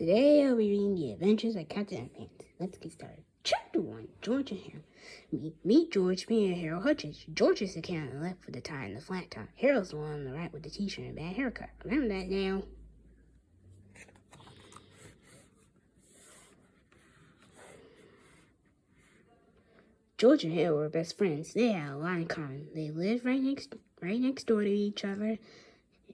Today I'll be reading The Adventures of Captain Underpants. Let's get started. Chapter 1, George and Harold. Meet George, me and Harold Hutchins. George is the cat on the left with the tie and the flat top. Harold's the one on the right with the t-shirt and bad haircut. Remember that now? George and Harold were best friends. They had a lot in common. They lived right next door to each other,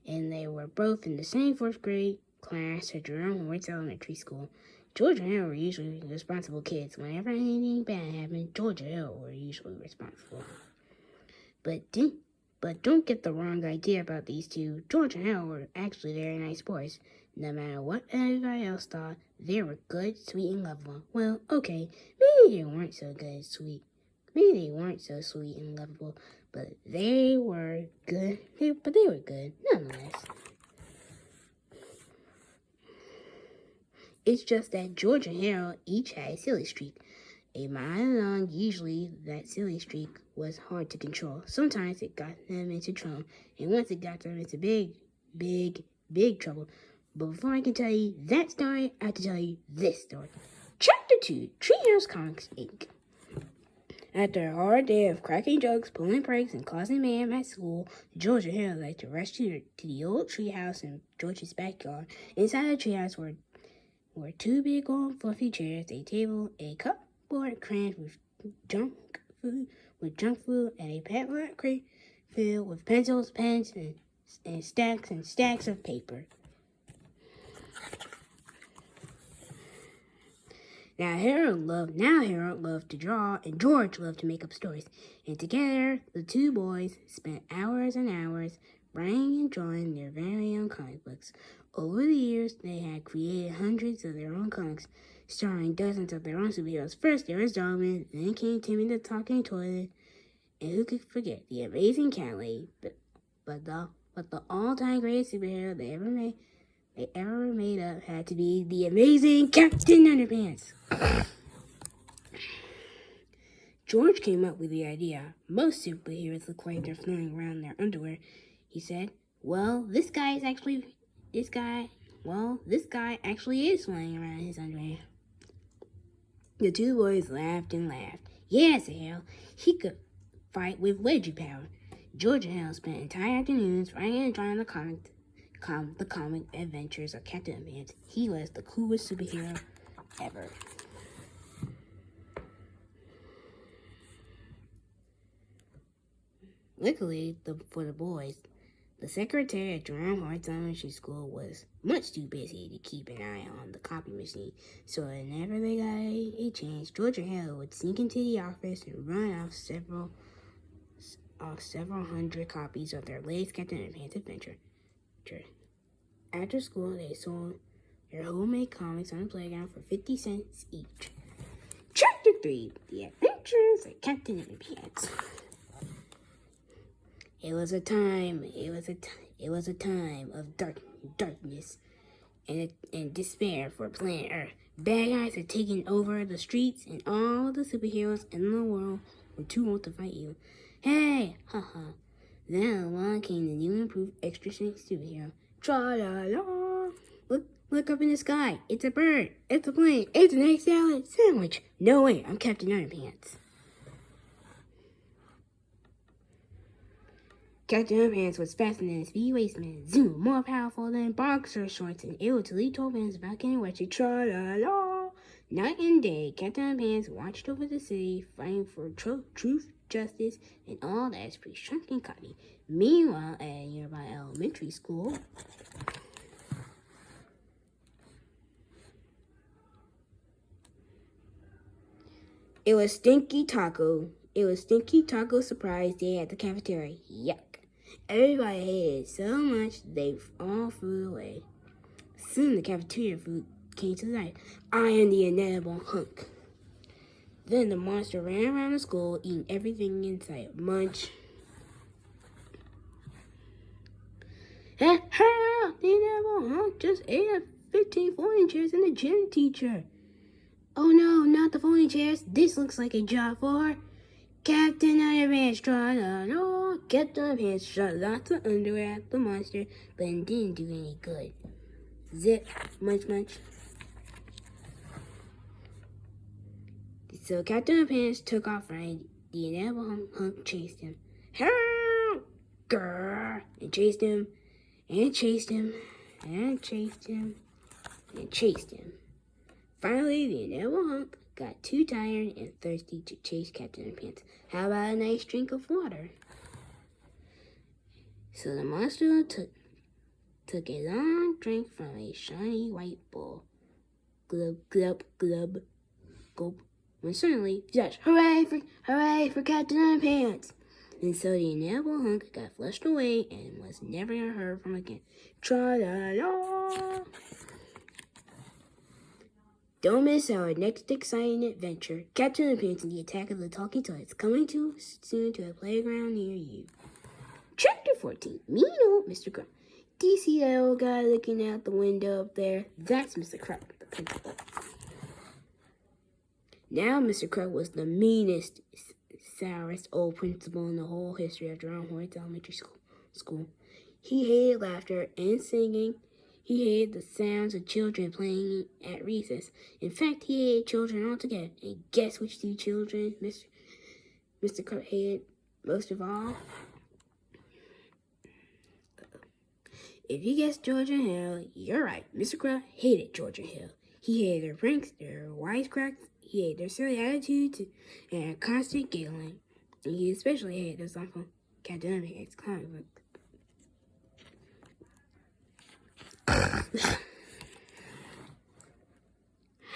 and they were both in the same fourth grade class at Jerome Woods Elementary School. George and Harold were usually responsible kids. Whenever anything bad happened, George and Harold were usually responsible. But don't get the wrong idea about these two. George and Harold were actually very nice boys. No matter what everybody else thought, they were good, sweet, and lovable. Well, okay, maybe they weren't so good and sweet. Maybe they weren't so sweet and lovable, but they were good. They were good, nonetheless. It's just that George and Harold each had a silly streak. A mile long, usually that silly streak was hard to control. Sometimes it got them into trouble, and once it got them into big trouble. But before I can tell you that story, I have to tell you this story. Chapter 2, Treehouse Comics, Inc. After a hard day of cracking jokes, pulling pranks, and causing mayhem at school, George and Harold liked to rush to the old treehouse in George's backyard. Inside the treehouse were two big old fluffy chairs, a table, a cupboard crammed with junk food, and a padlock crate filled with pencils, pens, and stacks of paper. Now Harold loved to draw, and George loved to make up stories. And together, the two boys spent hours and hours writing and drawing their very own comic books. Over the years, they had created hundreds of their own comics, starring dozens of their own superheroes. First, there was Dogman, then came Timmy the Talking Toilet, and who could forget the Amazing Cat Lady? But the all-time greatest superhero they ever made up had to be the amazing Captain Underpants. George came up with the idea. Most superheroes look like they're floating around in their underwear. He said, this guy actually is flying around in his underwear. The two boys laughed and laughed. Yes, Harold, he could fight with wedgie power. George and Harold spent entire afternoons writing and drawing the comic adventures of Captain Underpants. He was the coolest superhero ever. Luckily for the boys, the secretary at Jerome Woods Elementary School was much too busy to keep an eye on the copy machine. So whenever they got a chance, George and Harold would sneak into the office and run off several hundred copies of their latest Captain Underpants adventure. After school, they sold their homemade comics on the playground for 50 cents each. Chapter 3, The Adventures of Captain Underpants. It was a time of darkness and despair for planet Earth. Bad guys had taken over the streets, and all the superheroes in the world were too old to fight you. Hey, haha. Then along came the new improved extra strength superhero. Tra-la-la. Look up in the sky. It's a bird. It's a plane. It's an egg salad sandwich. No way, I'm Captain Underpants. Captain Underpants was faster than a speedy wasteman, zoom, more powerful than boxer shorts, and able to lead tall bands without getting wet. Tra-la-la. Night and day, Captain Underpants watched over the city, fighting for truth, justice, and all that's pretty shrunk and cotty. Meanwhile, at a nearby elementary school, It was Stinky Taco surprise day at the cafeteria. Yuck. Everybody hated it so much they all flew away. Soon the cafeteria food came to life. I am the inedible hunk. Then the monster ran around the school, eating everything in sight. Munch. Ha! The inedible hunk just ate up 15 folding chairs and the gym teacher. Oh no, not the folding chairs. This looks like a job for Captain Underpants. Tra-la-la. Captain Underpants shot lots of underwear at the monster, but it didn't do any good. Zip, munch, munch. So Captain Underpants took off running. The inedible hunk chased him. Help! Grrr! And chased him, and chased him, and chased him, and chased him. Finally, the inedible hunk got too tired and thirsty to chase Captain Underpants. How about a nice drink of water? So the monster took a long drink from a shiny white bowl. Glub, glub, glub, gulp. When suddenly, Josh, hooray for Captain Underpants! And so the inedible hunk got flushed away and was never heard from again. Tra-la-la! Don't miss our next exciting adventure, Captain Underpants and the Attack of the Talking Toilets, coming too soon to a playground near you. Chapter 14, Mean Old Mr. Crow. Do you see that old guy looking out the window up there? That's Mr. Crow, the principal. Now Mr. Crow was the meanest, sourest old principal in the whole history of Jerome Hort's elementary school. He hated laughter and singing. He hated the sounds of children playing at recess. In fact, he hated children altogether. And guess which two children Mr. Crow hated most of all? If you guessed George and Hill, you're right. Mr. Crow hated George and Hill. He hated their pranks, their wisecracks. He hated their silly attitudes and constant giggling. And he especially hated their awful Captain Underpants comic book.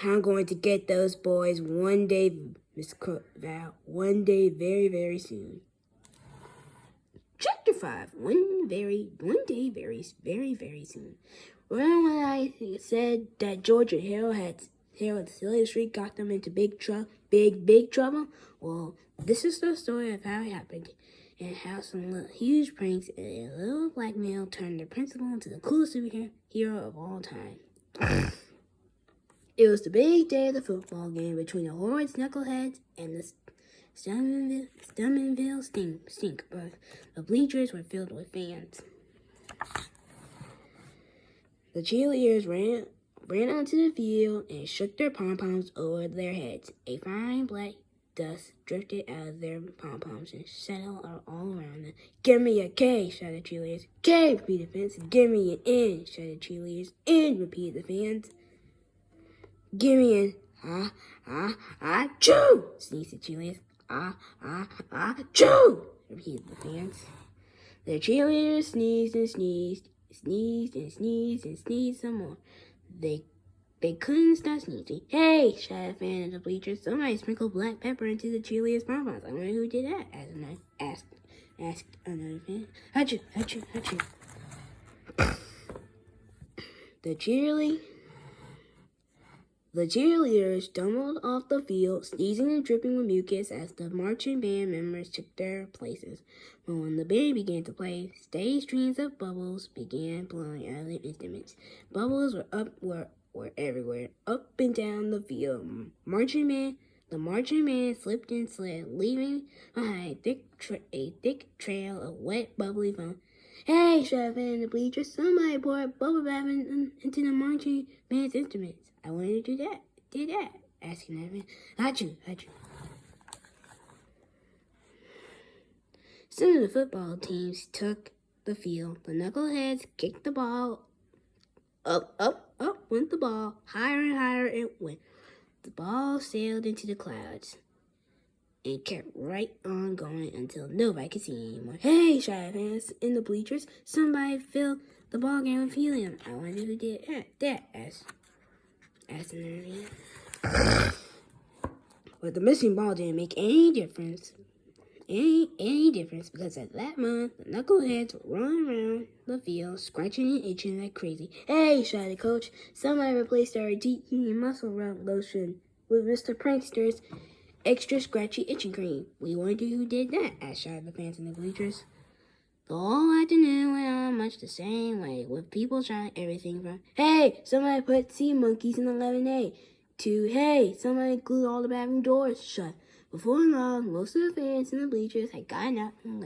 I'm going to get those boys one day, Mr. Crow vowed. One day, very, very soon. Chapter 5. One day, very soon. Remember when I said that George and Harold the silly streak got them into big trouble? Well, this is the story of how it happened, and how some huge pranks and a little blackmail turned the principal into the coolest superhero of all time. It was the big day of the football game between the Hordes Knuckleheads and the Stumminville Stink. But the bleachers were filled with fans. The cheerleaders ran onto the field and shook their pom-poms over their heads. A fine black dust drifted out of their pom-poms and settled all around them. Give me a K, shouted the cheerleaders. K, repeated the fans. Give me an N, shouted the cheerleaders. N, repeated the fans. Give me an achoo, sneezed the cheerleaders. Achoo, repeated the fans. The cheerleaders sneezed and sneezed some more. They couldn't stop sneezing. Hey, shouted a fan in the bleachers. Somebody sprinkled black pepper into the cheerleaders' pom-poms. I wonder who did that, asked another fan. Achoo, achoo, achoo. The cheerleaders stumbled off the field, sneezing and dripping with mucus as the marching band members took their places. But when the band began to play, steady streams of bubbles began blowing out of the instruments. Bubbles were everywhere, up and down the field. The marching band slipped and slid, leaving behind a thick trail of wet, bubbly foam. Hey, shouted in the bleachers, somebody poured bubble bath into the marching band's instruments. I wanted to did that, asked another man. Achoo, achoo. Some of the football teams took the field. The knuckleheads kicked the ball. Up went the ball. Higher and higher it went. The ball sailed into the clouds and kept right on going until nobody could see it anymore. Hey, shouted fans in the bleachers. Somebody filled the ball game with helium. I wonder who did that, asked another man. But the missing ball didn't make any difference. Any difference, because at that moment, the knuckleheads were running around the field, scratching and itching like crazy. Hey, shouted Coach, somebody replaced our deep heating muscle rub lotion with Mr. Prankster's extra scratchy itching cream. We wonder who did that, shouted the fans in the bleachers. The whole afternoon went on much the same way, with people trying everything from, hey, somebody put sea monkeys in the lemonade, to, hey, somebody glued all the bathroom doors shut. Before long, most of the fans in the bleachers had gotten up and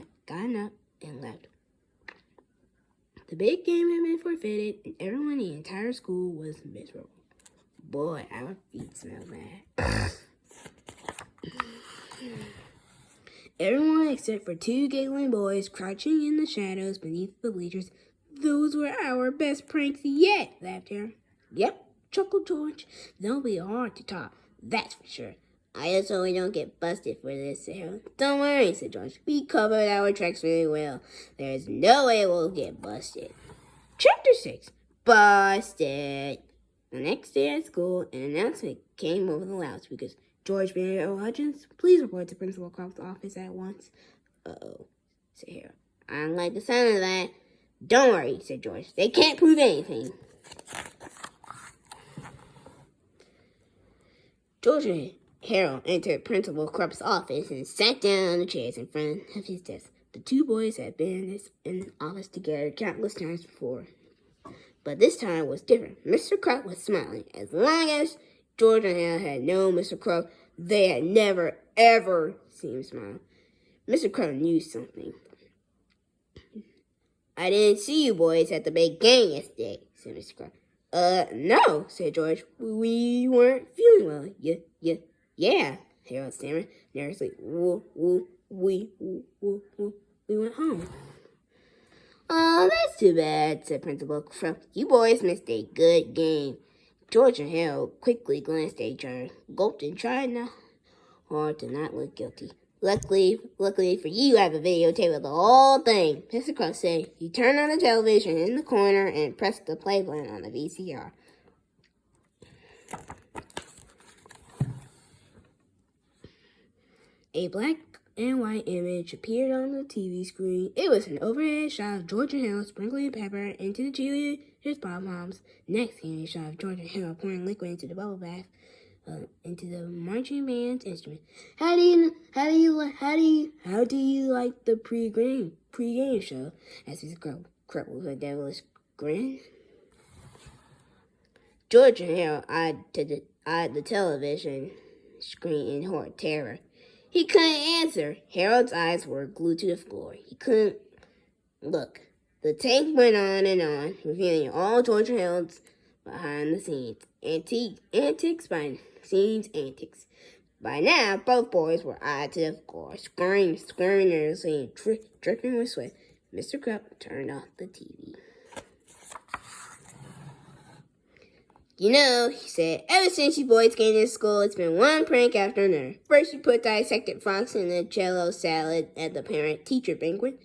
left. The big game had been forfeited, and everyone in the entire school was miserable. Boy, our feet smell bad. Everyone except for two giggling boys crouching in the shadows beneath the bleachers. Those were our best pranks yet, laughed Harold. Yep, chuckled George. They'll be hard to top, that's for sure. I just hope we don't get busted for this, said Harold. Don't worry, said George. We covered our tracks very well. There's no way we'll get busted. Chapter 6. Busted. The next day at school, an announcement came over the loudspeakers. George Bennett O. Hutchins, please report to Principal Crop's office at once. Uh-oh, said Harold. I don't like the sound of that. Don't worry, said George. They can't prove anything. George and Harold entered Principal Crop's office and sat down on the chairs in front of his desk. The two boys had been in the office together countless times before. But this time was different. Mr. Crop was smiling. As long as George and Harold had known Mr. Crop, they had never, ever seen him smile. Mr. Crop knew something. I didn't see you boys at the big game yesterday, said Mr. Crop. No, said George. We weren't feeling well. Yeah, Harold stammered nervously. We went home. Oh, that's too bad, said Principal Crop. You boys missed a good game. George and Harold quickly glanced at each other, gulped, and tried hard to not look guilty. Luckily for you, I have a videotape of the whole thing, Mr. Crop said. He turned on the television in the corner and pressed the play button on the VCR. A black and white image appeared on the TV screen. It was an overhead shot of George and Harold sprinkling pepper into the cheerleaders' pom-poms. Next came a shot of George and Harold pouring liquid into the bubble bath, into the marching band's instrument. How do you like the pre-game show? Asked Mr. Crop with a devilish grin. George and Harold eyed the television screen in horror terror. He couldn't answer. Harold's eyes were glued to the floor. He couldn't look. The tape went on and on, revealing all George and Harold's behind the scenes antics. By now, both boys were eyed to the floor, squirming nervously and dripping with sweat. Mr. Crop turned off the TV. You know, he said, ever since you boys came to school, it's been one prank after another. First, you put dissected frogs in the jello salad at the parent-teacher banquet.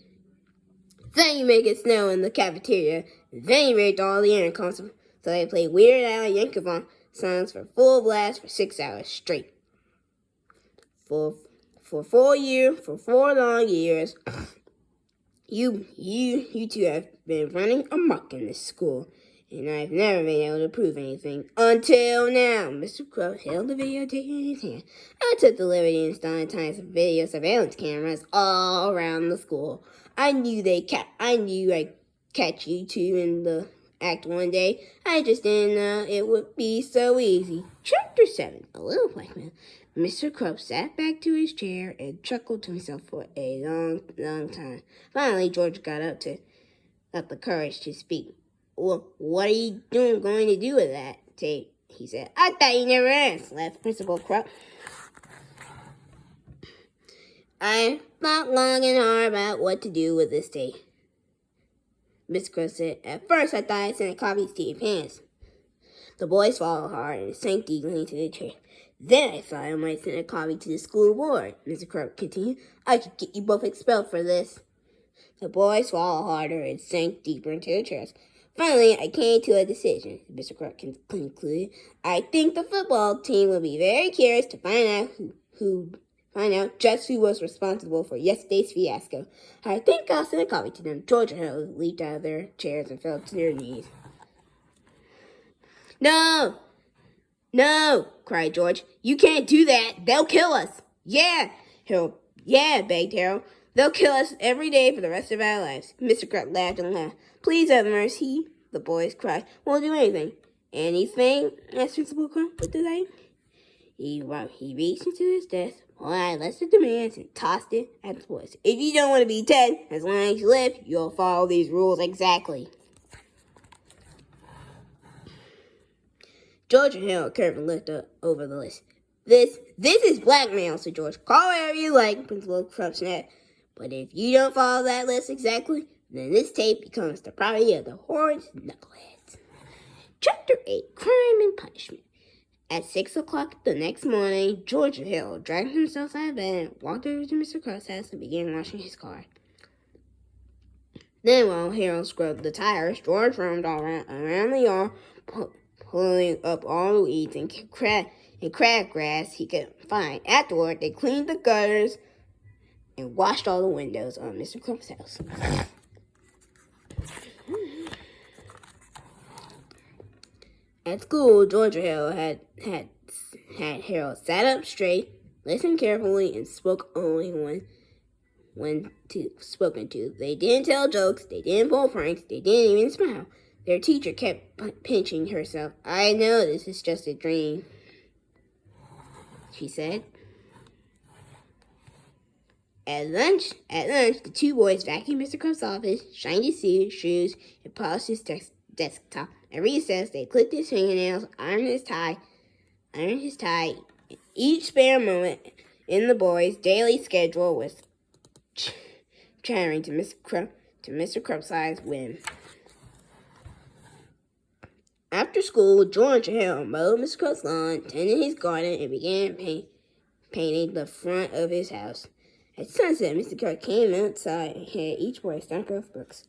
Then you make it snow in the cafeteria. Then you raped all the intercoms so they played Weird Al Yankovic songs for full blast for 6 hours straight. For 4 long years, you two have been running amok in this school. And I've never been able to prove anything until now. Mr. Crop held the videotape in his hand. I took the liberty and started tying some video surveillance cameras all around the school. I knew I'd catch you two in the act one day. I just didn't know it would be so easy. Chapter 7. A little black man. Mr. Crop sat back to his chair and chuckled to himself for a long time. Finally, George got up the courage to speak. Well, what are you going to do with that tape? He said. I thought you never asked, laughed Principal Crop. I thought long and hard about what to do with this tape. Mr. Crop said. At first, I thought I'd send copies to your parents. The boys swallowed hard and sank deeply into the chair. Then I thought I might send a copy to the school board, Mr. Crop continued. I could get you both expelled for this. The boys swallowed harder and sank deeper into their chairs. Finally, I came to a decision, Mr. Crop concluded. I think the football team will be very curious to find out just who was responsible for yesterday's fiasco. I think I'll send a copy to them. George and Harold leaped out of their chairs and fell to their knees. No! No! Cried George. You can't do that. They'll kill us. Yeah! Begged Harold. They'll kill us every day for the rest of our lives. Mr. Crop laughed and laughed. Please have mercy, the boys cried. We'll do anything. Anything? Asked Principal Crop with delight. He reached into his desk, pulled out a list of demands, and tossed it at the boys. If you don't want to be dead as long as you live, you'll follow these rules exactly. George and Harold carefully looked over the list. This is blackmail, said George. Call whatever you like, Principal Crump snapped. But if you don't follow that list exactly, then this tape becomes the property of the horrid knuckleheads. Chapter 8, Crime and Punishment. At 6 o'clock the next morning, George Hill dragged himself out of bed and walked over to Mr. Crow's house and began washing his car. Then, while Harold scrubbed the tires, George roamed all around the yard, pulling up all the weeds and crabgrass he could find. Afterward, they cleaned the gutters and washed all the windows on Mr. Crump's house. At school, George Hill had Harold sat up straight, listened carefully, and spoke only when spoken to. They didn't tell jokes, they didn't pull pranks, they didn't even smile. Their teacher kept pinching herself. I know this is just a dream, she said. At lunch, the two boys vacuumed Mr. Crump's office, shined his shoes, and polished his desktop. At recess, they clipped his fingernails, ironed his tie. Each spare moment in the boys' daily schedule was chattering to Mr. Crump's eyes whim. After school, George Hill mowed Mr. Crump's lawn, tended his garden, and began painting the front of his house. At sunset, Mr. Crump came outside and handed each boy a stack of books.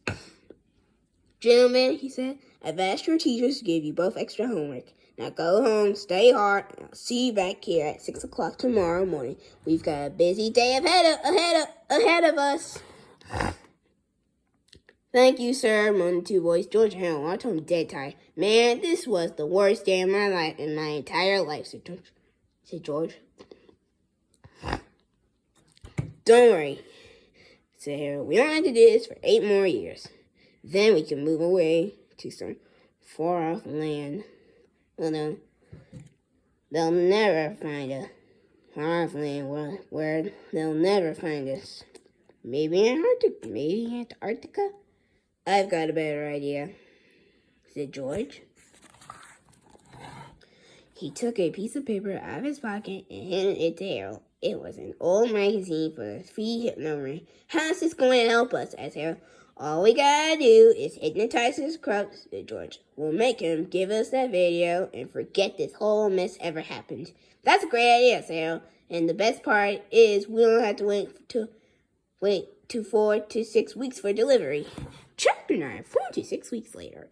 Gentlemen, he said, I've asked your teachers to give you both extra homework. Now go home, stay hard, and I'll see you back here at 6 o'clock tomorrow morning. We've got a busy day ahead of us. Thank you, sir, moaned the two boys. George and Harold walked home dead tired. Man, this was the worst day of my life in my entire life, said George. Don't worry, said Harold. We don't have to do this for 8 more years. Then we can move away to some far-off land. Well, no, they'll never find a far-off land where they'll never find us. Maybe Antarctica? I've got a better idea, said George. He took a piece of paper out of his pocket and handed it to Harold. It was an old magazine for the free hypno ring. How's this going to help us? Asked Harold. All we gotta do is hypnotize his Crump, said George. We'll make him give us that video and forget this whole mess ever happened. That's a great idea, said Harold. And the best part is we don't have to wait 4 to 6 weeks for delivery. Chapter 9, 4 to 6 weeks later.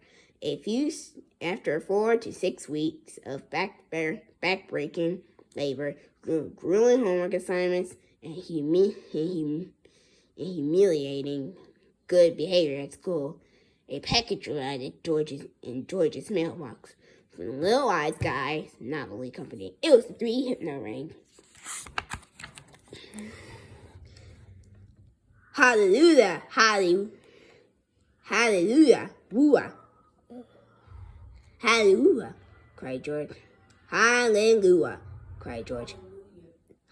After 4 to 6 weeks of back-breaking labor, grueling homework assignments, and humiliating good behavior at school, a package arrived at George's mailbox from the Little Wise Guy's Novelty Company. It was the 3 hypno ring. Hallelujah, hallelujah, hallelujah, woo-ah. Hallelujah, cried George. Hallelujah, cried George.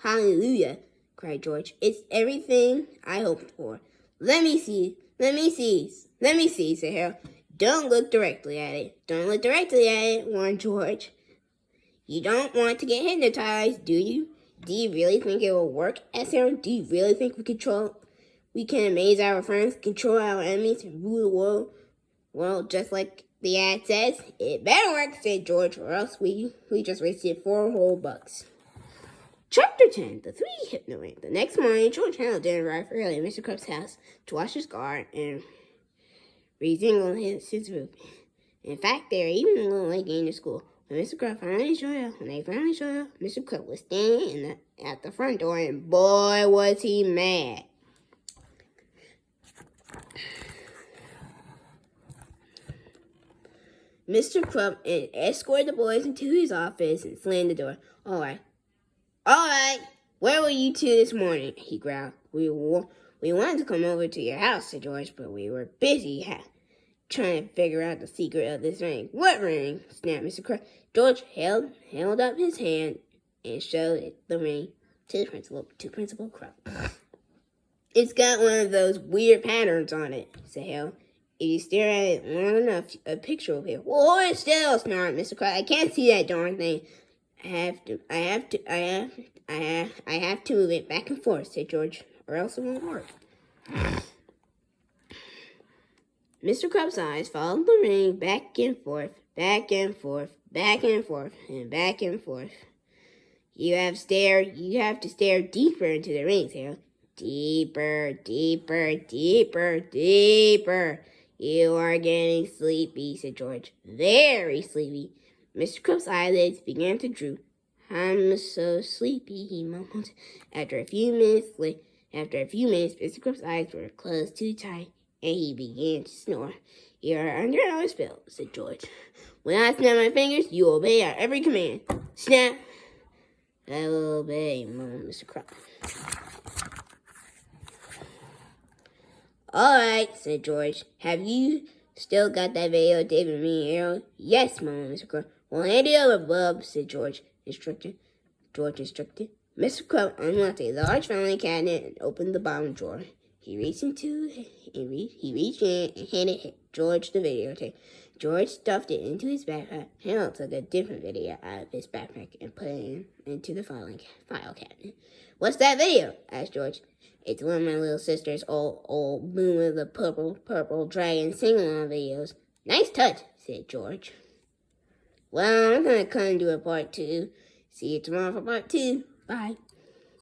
Hallelujah, cried George. It's everything I hoped for. Let me see, said Harold. Don't look directly at it, warned George. You don't want to get hypnotized, do you? Do you really think it will work? Asked Harold. Do you really think we can amaze our friends, control our enemies, and rule the world? Well, just like the ad says, it better work, said George, or else we just wasted 4 whole bucks. Chapter 10, the 3 hypno ring. The next morning, George Harold didn't arrive early at Mr. Crump's house to wash his car and re-jingle his roof. In fact, they were even a little late getting to school. When they finally showed up, Mr. Crump was standing at the front door, and boy, was he mad. Mr. Crump escorted the boys into his office and slammed the door. All right, where were you two this morning? He growled. We wanted to come over to your house, said George, but we were busy trying to figure out the secret of this ring. What ring? Snapped Mr. Crump. George held up his hand and showed the ring to Principal Crump. It's got one of those weird patterns on it, said Harold. If you stare at it long enough, a picture will appear. Hold it still, snarled Mr. Crump. I can't see that darn thing. I have to move it back and forth, said George, or else it won't work. Mr. Krabs' eyes followed the ring back and forth, back and forth, back and forth, and back and forth. You have to stare deeper into the ring, Tail. Deeper, deeper, deeper, deeper. You are getting sleepy, said George. Very sleepy. Mr. Krabs' eyelids began to droop. I'm so sleepy, he mumbled. After a few minutes, Mr. Krabs' eyes were closed too tight, and he began to snore. You're under our spell, said George. When I snap my fingers, you obey our every command. Snap! I will obey, mumbled Mr. Krabs. All right, said George. Have you still got that videotape of me and Arrow? Yes, mumbled Mr. Krabs. Well, hand it over, bub, said George instructed. Mr. Krabs unlocked a large filing cabinet and opened the bottom drawer. He reached in and handed George the videotape. George stuffed it into his backpack. Harold took a different video out of his backpack and put it into the file cabinet. What's that video? Asked George. It's one of my little sister's old Boom of the Purple Dragon sing-along videos. Nice touch, said George. Well, I'm going to come to a part 2. See you tomorrow for part 2. Bye.